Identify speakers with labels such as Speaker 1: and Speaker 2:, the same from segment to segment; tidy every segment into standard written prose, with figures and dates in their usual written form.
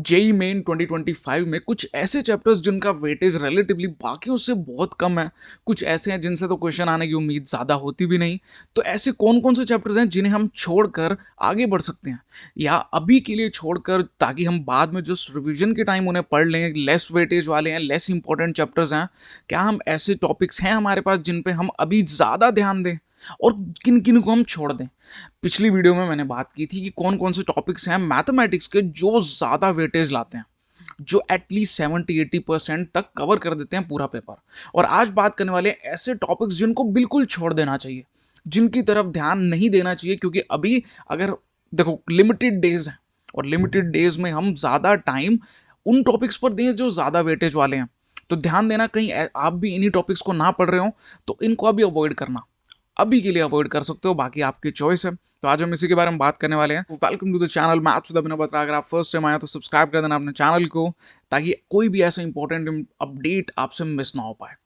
Speaker 1: JEE main 2025 में कुछ ऐसे चैप्टर्स जिनका वेटेज रिलेटिवली बाकियों से बहुत कम है, कुछ ऐसे हैं जिनसे तो क्वेश्चन आने की उम्मीद ज़्यादा होती भी नहीं। तो ऐसे कौन कौन से चैप्टर्स हैं जिन्हें हम छोड़कर आगे बढ़ सकते हैं, या अभी के लिए छोड़कर, ताकि हम बाद में जस्ट रिवीजन के टाइम उन्हें पढ़ लें। लेस वेटेज वाले हैं, लेस इंपॉर्टेंट चैप्टर्स हैं। क्या हम ऐसे टॉपिक्स हैं हमारे पास जिन पे हम अभी ज़्यादा ध्यान दें, और किन किन को हम छोड़ दें। पिछली वीडियो में मैंने बात की थी कि कौन कौन से टॉपिक्स हैं मैथमेटिक्स के जो ज़्यादा वेटेज लाते हैं, जो एटलीस्ट 70-80% तक कवर कर देते हैं पूरा पेपर। और आज बात करने वाले ऐसे टॉपिक्स जिनको बिल्कुल छोड़ देना चाहिए, जिनकी तरफ ध्यान नहीं देना चाहिए, क्योंकि अभी अगर देखो लिमिटेड डेज हैं, और लिमिटेड डेज में हम ज़्यादा टाइम उन टॉपिक्स पर दें जो ज़्यादा वेटेज वाले हैं। तो ध्यान देना, कहीं आप भी इन्हीं टॉपिक्स को ना पढ़ रहे हो तो इनको अभी अवॉइड करना, अभी के लिए अवॉइड कर सकते हो, बाकी आपकी चॉइस है। तो आज हम इसी के बारे में बात करने वाले हैं। Welcome to the channel maths with Abhinav Batra. अगर आप फर्स्ट टाइम आए तो सब्सक्राइब कर देना अपने चैनल को, ताकि कोई भी ऐसा इंपॉर्टेंट अपडेट आपसे मिस ना हो पाए।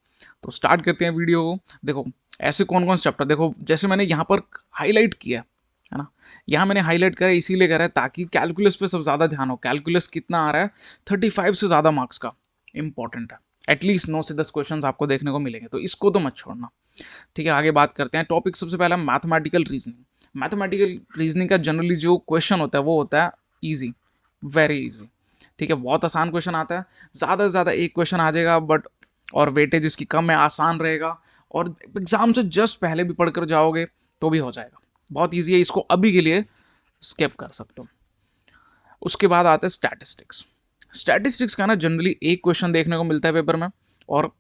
Speaker 1: तो स्टार्ट करते हैं वीडियो को। देखो ऐसे कौन कौन से चैप्टर, देखो जैसे मैंने यहाँ पर हाईलाइट किया है ना, यहाँ मैंने हाईलाइट करा इसीलिए करा है ताकि कैलकुलस पे सब ज़्यादा ध्यान हो। कैलकुलस कितना आ रहा है, 35 से ज़्यादा मार्क्स का इंपॉर्टेंट है। एटलीस्ट 9 से 10 क्वेश्चन आपको देखने को मिलेंगे, तो इसको तो मत छोड़ना। ठीक है, आगे बात करते हैं। टॉपिक सबसे पहला मैथमेटिकल रीजनिंग। मैथमेटिकल रीजनिंग का जनरली जो क्वेश्चन होता है वो होता है ईजी, वेरी इजी। ठीक है, बहुत आसान क्वेश्चन आता है, ज़्यादा से ज़्यादा एक क्वेश्चन आ जाएगा, बट और वेटेज इसकी कम है, आसान रहेगा, और एग्जाम से जस्ट पहले भी पढ़कर जाओगे तो भी हो जाएगा। बहुत ईजी है, इसको अभी के लिए स्किप कर सकते हो। उसके बाद आता है स्टैटिस्टिक्स। स्टैटिस्टिक्स का ना जनरली एक क्वेश्चन देखने को मिलता है पेपर में, और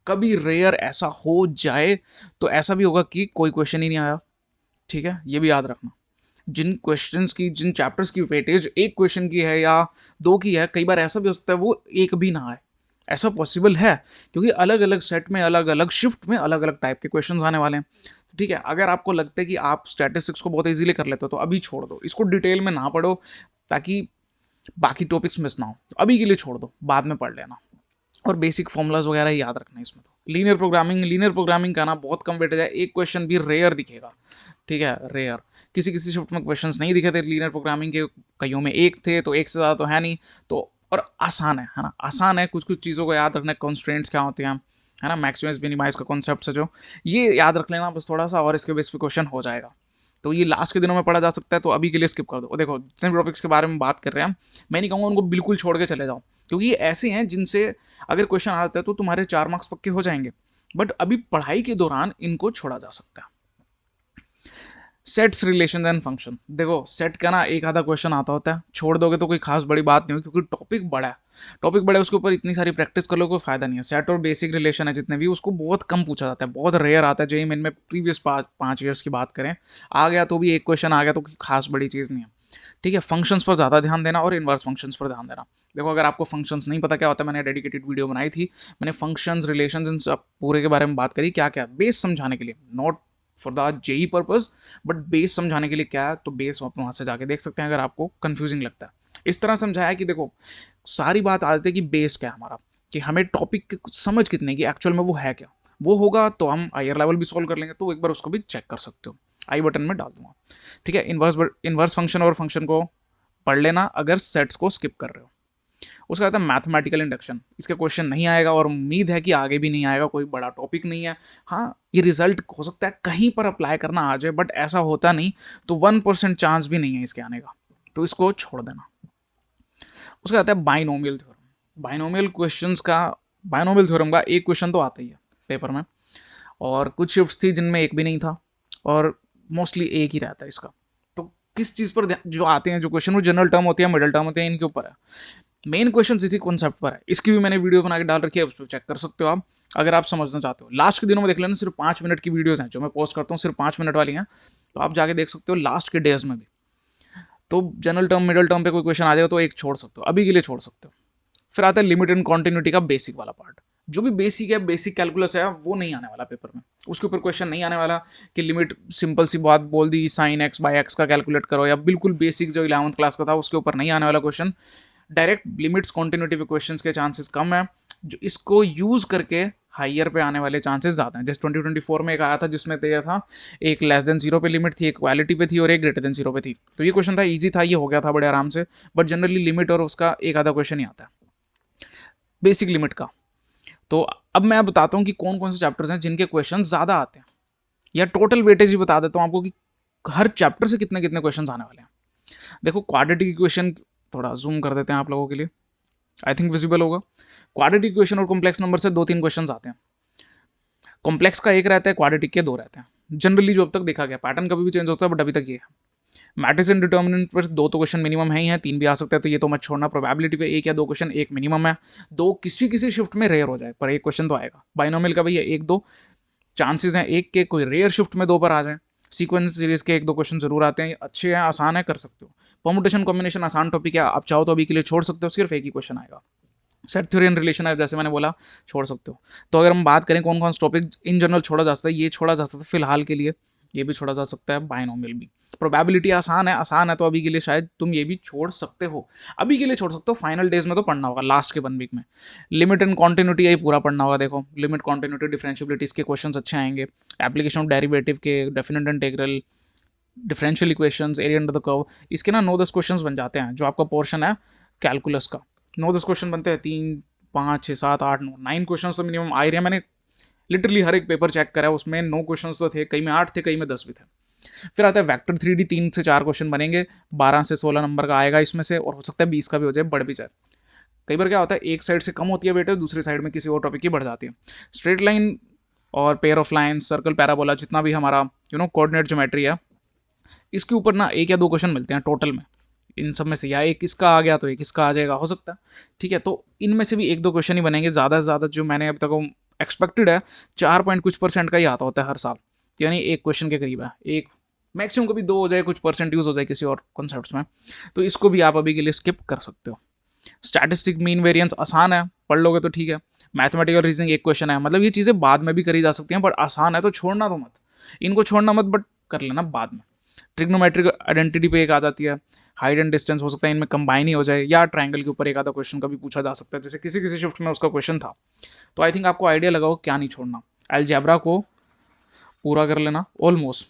Speaker 1: कभी रेयर ऐसा हो जाए तो ऐसा भी होगा कि कोई क्वेश्चन ही नहीं आया। ठीक है, ये भी याद रखना। जिन क्वेश्चंस की, जिन चैप्टर्स की वेटेज एक क्वेश्चन की है या दो की है, कई बार ऐसा भी हो सकता है वो एक भी ना आए। ऐसा पॉसिबल है, क्योंकि अलग अलग सेट में, अलग अलग शिफ्ट में अलग अलग टाइप के क्वेश्चंस आने वाले हैं। तो ठीक है, अगर आपको लगता है कि आप स्टैटिस्टिक्स को बहुत इजीली कर लेते हो तो अभी छोड़ दो, इसको डिटेल में ना पढ़ो, ताकि बाकी टॉपिक्स मिस ना हो। तो अभी के लिए छोड़ दो, बाद में पढ़ लेना। और बेसिक फॉर्मूलाज वगैरह ही याद रखना है इसमें। तो लीनियर प्रोग्रामिंग का ना बहुत कम वेटेज है, एक क्वेश्चन भी रेयर दिखेगा। ठीक है, रेयर। किसी किसी शिफ्ट में क्वेश्चंस नहीं दिखे थे लीनियर प्रोग्रामिंग के, कईयों में एक थे, तो एक से ज़्यादा तो है नहीं। तो और आसान है ना, आसान है। कुछ कुछ चीज़ों को याद रखना, कॉन्स्ट्रेंट्स क्या होते हैं, है ना, मैक्सिमाइज मिनिमाइज का कॉन्सेप्ट है जो, ये याद रख लेना बस थोड़ा सा, और इसके बेस पे क्वेश्चन हो जाएगा। तो ये लास्ट के दिनों में पढ़ा जा सकता है, तो अभी के लिए स्किप कर दो। देखो जितने भी टॉपिक्स के बारे में बात कर रहे हैं, मैं नहीं कहूँगा उनको बिल्कुल छोड़ के चले जाओ, क्योंकि ये ऐसे हैं जिनसे अगर क्वेश्चन आता है तो तुम्हारे 4 मार्क्स पक्के हो जाएंगे, बट अभी पढ़ाई के दौरान इनको छोड़ा जा सकता है। Sets, relation and function. देखो सेट का ना एक आधा क्वेश्चन आता होता है, छोड़ दोगे तो कोई खास बड़ी बात नहीं होगी, क्योंकि टॉपिक बड़ा है। टॉपिक बड़ा है, उसके ऊपर इतनी सारी प्रैक्टिस कर लो कोई फायदा नहीं है। सेट और बेसिक रिलेशन है जितने भी, उसको बहुत कम पूछा जाता है, बहुत रेयर आता है। जेईई मेन में प्रीवियस 5 ईयर्स की बात करें, आ गया तो भी एक क्वेश्चन आ गया, तो कोई खास बड़ी चीज़ नहीं है। ठीक है, फंक्शंस पर ज़्यादा ध्यान देना और इन्वर्स फंक्शंस पर ध्यान देना। देखो अगर आपको फंक्शंस नहीं पता क्या होता है, मैंने डेडिकेटेड वीडियो बनाई थी, मैंने फंक्शंस, रिलेशंस, इन सब पूरे के बारे में बात करी, क्या क्या बेस समझाने के लिए, not for the JE purpose, but base समझाने के लिए क्या है, तो बेस आप वहाँ से जाके देख सकते हैं अगर आपको कंफ्यूजिंग लगता है। इस तरह समझाया कि देखो सारी बात आ जाती है कि बेस क्या है हमारा, कि हमें टॉपिक की कुछ समझ कितने की एक्चुअल में वो है क्या। वो होगा तो हम हायर लेवल भी सॉल्व कर लेंगे, तो एक बार उसको भी चेक कर सकते हो, आई बटन में डाल दूंगा। ठीक है, इन्वर्स फंक्शन और फंक्शन को पढ़ लेना अगर सेट्स को स्किप कर रहे हो। उसका आता है मैथमेटिकल इंडक्शन। इसका क्वेश्चन नहीं आएगा, और उम्मीद है कि आगे भी नहीं आएगा, कोई बड़ा टॉपिक नहीं है। हाँ, ये रिजल्ट हो सकता है कहीं पर अप्लाई करना आ जाए, बट ऐसा होता नहीं, तो 1% चांस भी नहीं है इसके आने का, तो इसको छोड़ देना। उसका आता है बाइनोमियल थ्योरम। बाइनोमियल थ्योरम का एक क्वेश्चन तो आता ही है पेपर में, और कुछ शिफ्ट्स थी जिनमें एक भी नहीं था, और मोस्टली एक ही रहता है इसका। तो किस चीज़ पर जो आते हैं जो क्वेश्चन, वो जनरल टर्म होती है, मिडल टर्म होते हैं, इनके ऊपर है। मेन क्वेश्चन इसी कॉन्सेप्ट पर है, इसकी भी मैंने वीडियो बना के डाल रखी है, उस पर चेक कर सकते हो आप, अगर आप समझना चाहते हो। लास्ट के दिनों में देख लेना, सिर्फ 5 मिनट की वीडियोस हैं जो मैं पोस्ट करता हूँ, सिर्फ 5 मिनट वाली हैं, तो आप जाके देख सकते हो लास्ट के डेज में भी। तो जनरल टर्म, मिडल टर्म पे कोई क्वेश्चन आ जाए तो एक छोड़ सकते हो, अभी के लिए छोड़ सकते हो। फिर आता है लिमिट एंड कॉन्टिन्यूटी का बेसिक वाला पार्ट। जो भी बेसिक है, बेसिक कैलकुलस है, वो नहीं आने वाला पेपर में, उसके ऊपर क्वेश्चन नहीं आने वाला कि लिमिट, सिंपल सी बात बोल दी, साइन एक्स बाय एक्स का कैलकुलेट करो, या बिल्कुल बेसिक जो 11th क्लास का था उसके ऊपर नहीं आने वाला क्वेश्चन। डायरेक्ट लिमिट्स कॉन्टिन्यूटी पे क्वेश्चंस के चांसेस कम है, जो इसको यूज करके हाइयर पे आने वाले चांसेस ज़्यादा हैं। जैसे 2024 में एक आया था जिसमें दिया था एक लेस देन जीरो पे लिमिट थी, एक क्वालिटी पे थी और एक ग्रेटर देन जीरो पे थी। तो ये क्वेश्चन था, ईजी था, ये हो गया था बड़े आराम से। बट जनरली लिमिट और उसका एक आधा क्वेश्चन ही आता है बेसिक लिमिट का। तो अब मैं बताता हूँ कि कौन कौन से चैप्टर्स हैं जिनके क्वेश्चन ज़्यादा आते हैं, या टोटल वेटेज ही बता देता हूँ आपको कि हर चैप्टर से कितने कितने क्वेश्चन आने वाले हैं। देखो क्वाड्रेटिक इक्वेशन, थोड़ा जूम कर देते हैं आप लोगों के लिए, आई थिंक विजिबल होगा। क्वाड्रेटिक इक्वेशन और कॉम्प्लेक्स नंबर से 2-3 क्वेश्चन आते हैं। कॉम्प्लेक्स का एक रहता है, क्वाड्रेटिक के 2 रहते हैं जनरली, जो अब तक देखा गया। पैटर्न कभी भी चेंज होता है बट अभी तक ये है। मैट्रिक्स एंड डिटर्मिनेंट पर 2 तो क्वेश्चन मिनिमम है ही है, 3 भी आ सकते हैं, तो ये तो मत छोड़ना। प्रोबेबिलिटी पे 1 या 2 क्वेश्चन एक मिनिमम है, 2 किसी किसी शिफ्ट में रेयर हो जाए पर एक क्वेश्चन तो आएगा। बाइनोमियल का भैया 1-2 चांसेस हैं, एक के कोई रेयर शिफ्ट में 2 पर आ जाए। सीक्वेंस सीरीज के 1-2 क्वेश्चन जरूर आते हैं, अच्छे हैं, आसान है, कर सकते हो। परमुटेशन कॉम्बिनेशन आसान टॉपिक है, आप चाहो तो अभी के लिए छोड़ सकते हो, सिर्फ एक ही क्वेश्चन आएगा। सेट थ्योरी एंड रिलेशन है, जैसे मैंने बोला, छोड़ सकते हो। तो अगर हम बात करें कौन कौन सा टॉपिक इन जनरल छोड़ा जा सकता है, ये छोड़ा जा सकता है फिलहाल के लिए, ये भी छोड़ा जा सकता है, बाइनोमियल भी। प्रोबेबिलिटी आसान है तो अभी के लिए शायद तुम ये भी छोड़ सकते हो, अभी के लिए छोड़ सकते हो। फाइनल डेज में तो पढ़ना होगा, लास्ट के 1 वीक में। लिमिट एंड कॉन्टिन्यूटी यही पूरा पढ़ना होगा। देखो लिमिट, कॉन्टिन्यूटी, डिफरेंशियबिलिटीज के क्वेश्चन अच्छे आएंगे, एप्लीकेशन ऑफ डेरिवेटिव के, definite integral, differential equations, area under the curve, इसके ना 9-10 क्वेश्चंस बन जाते हैं। जो आपका पोर्शन है कैलकुलस का, 9-10 क्वेश्चन बनते हैं, 3, 5, 6, 7, 8, 9 क्वेश्चन तो मिनिमम आ ही रहे हैं। मैंने लिटरली हर एक पेपर चेक करा, उसमें 9 क्वेश्चन तो थे, कई में 8 थे, कई में 10 भी थे। फिर आता है वेक्टर 3D, 3 से 4 क्वेश्चन बनेंगे, 12 से 16 नंबर का आएगा इसमें से, और हो सकता है 20 का भी हो जाए, बढ़ भी जाए। कई बार क्या होता है, एक साइड से कम होती है वेटेज, दूसरी साइड में किसी और टॉपिक की बढ़ जाती है। स्ट्रेट लाइन और pair of line, circle, parabola, जितना भी हमारा कोऑर्डिनेट ज्योमेट्री है, इसके ऊपर ना 1 या 2 क्वेश्चन मिलते हैं टोटल में। इन सब में से या एक इसका आ गया तो एक इसका आ जाएगा, हो सकता है। ठीक है, तो इनमें से भी 1-2 क्वेश्चन ही बनेंगे, ज़्यादा से ज़्यादा जो मैंने अब तक एक्सपेक्टेड है 4 पॉइंट कुछ % का ही आता होता है हर साल, यानी एक क्वेश्चन के करीब है। एक मैक्सिमम कभी 2 हो जाए, कुछ % यूज़ हो जाए किसी और कॉन्सेप्ट्स में, तो इसको भी आप अभी के लिए स्किप कर सकते हो। स्टैटिस्टिक मीन वेरिएंस आसान है, पढ़ लोगे तो ठीक है। मैथमेटिकल रीजनिंग एक क्वेश्चन है, मतलब ये चीज़ें बाद में भी करी जा सकती हैं, बट आसान है तो छोड़ना तो मत, इनको छोड़ना मत, बट कर लेना बाद में। ट्रिग्नोमेट्रिक आइडेंटिटी पे एक आ जाती है, हाइट एंड डिस्टेंस, हो सकता है इनमें कंबाइन ही हो जाए, या ट्रायंगल के ऊपर एक आधा क्वेश्चन का भी पूछा जा सकता है, जैसे किसी किसी शिफ्ट में उसका क्वेश्चन था। तो आई थिंक आपको आइडिया लगाओ क्या नहीं छोड़ना। अलजेब्रा को पूरा कर लेना ऑलमोस्ट,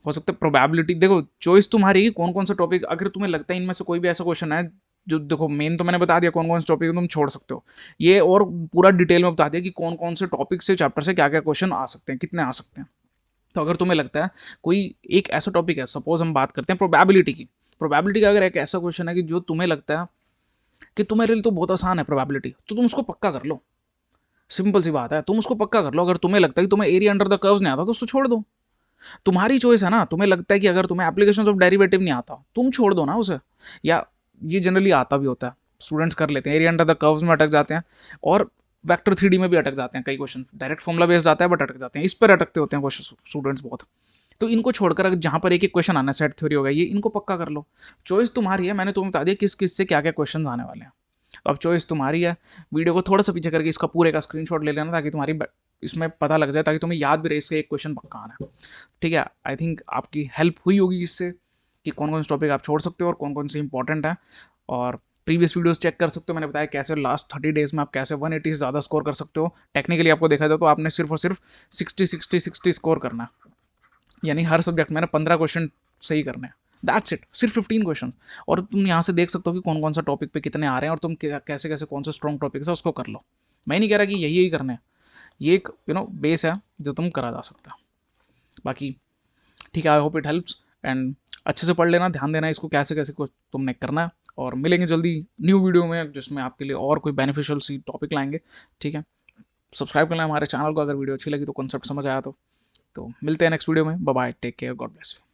Speaker 1: हो सकता है। प्रोबेबिलिटी देखो, चॉइस तुम्हारी, कौन कौन सा टॉपिक, अगर तुम्हें लगता है इनमें से कोई भी ऐसा क्वेश्चन है जो, देखो मेन तो मैंने बता दिया कौन कौन से टॉपिक तुम छोड़ सकते हो, ये और पूरा डिटेल में बता दिया कि कौन कौन से टॉपिक से, चैप्टर से क्या क्या क्वेश्चन आ सकते हैं, कितने आ सकते हैं। तो अगर तुम्हें लगता है कोई एक ऐसा टॉपिक है, सपोज हम बात करते हैं प्रोबेबिलिटी की, प्रोबेबिलिटी का अगर एक ऐसा क्वेश्चन है कि जो तुम्हें लगता है कि तुम्हारे लिए तो बहुत आसान है प्रोबेबिलिटी, तो तुम उसको पक्का कर लो। सिंपल सी बात है, तुम उसको पक्का कर लो। अगर तुम्हें लगता है कि तुम्हें एरिया अंडर द कर्व्स नहीं आता तो उसको छोड़ दो, तुम्हारी चॉइस है ना। तुम्हें लगता है कि अगर तुम्हें एप्लीकेशंस ऑफ डेरिवेटिव नहीं आता, तुम छोड़ दो ना उसे। या ये जनरली आता भी होता है, स्टूडेंट्स कर लेते हैं, एरिया अंडर द कर्व्स में अटक जाते हैं, और वेक्टर 3D में भी अटक जाते हैं। कई क्वेश्चन डायरेक्ट फॉर्मुला बेस्ड आता है बट अटक जाते हैं, इस पर अटकते होते हैं क्वेश्चन स्टूडेंट्स बहुत। तो इनको छोड़कर अगर जहाँ पर एक एक क्वेश्चन आना, सेट थ्योरी हो गया, ये इनको पक्का कर लो। चॉइस तुम्हारी है, मैंने तुम्हें बता दिया किस किस से क्या क्या क्वेश्चन आने वाले हैं। तो अब चॉइस तुम्हारी है। वीडियो को थोड़ा सा पीछे करके इसका पूरे का स्क्रीनशॉट ले लेना, ताकि तुम्हारी इसमें पता लग जाए, ताकि तुम्हें याद भी रहे इससे एक क्वेश्चन पक्का आना है। ठीक है, आई थिंक आपकी हेल्प हुई होगी इससे, कि कौन कौन से टॉपिक आप छोड़ सकते हो और कौन कौन से इंपॉर्टेंट है। और प्रीवियस वीडियोस चेक कर सकते हो, मैंने बताया कैसे लास्ट 30 डेज में आप कैसे 180 से ज़्यादा स्कोर कर सकते हो। टेक्निकली आपको देखा जाए तो आपने सिर्फ और सिर्फ 60-60-60 स्कोर करना है, यानी हर सब्जेक्ट में ना 15 क्वेश्चन सही करने हैं, दैट्स इट, सिर्फ 15 क्वेश्चन। और तुम यहाँ से देख सकते हो कि कौन कौन सा टॉपिक पे कितने आ रहे हैं, और तुम कैसे कैसे कौन सा स्ट्रॉन्ग टॉपिक है उसको कर लो। मैं नहीं कह रहा कि यही यही करना है, ये एक बेस है जो तुम करा जा सकता है। बाकी ठीक है, I hope it helps, and अच्छे से पढ़ लेना, ध्यान देना इसको कैसे कैसे कुछ तुमने करना है। और मिलेंगे जल्दी न्यू वीडियो में, जिसमें आपके लिए और कोई बेनिफिशियल सी टॉपिक लाएंगे। ठीक है, सब्सक्राइब करना हमारे चैनल को अगर वीडियो अच्छी लगी तो, कॉन्सेप्ट समझ आया तो मिलते हैं नेक्स्ट वीडियो में। Bye bye, take care, God bless you.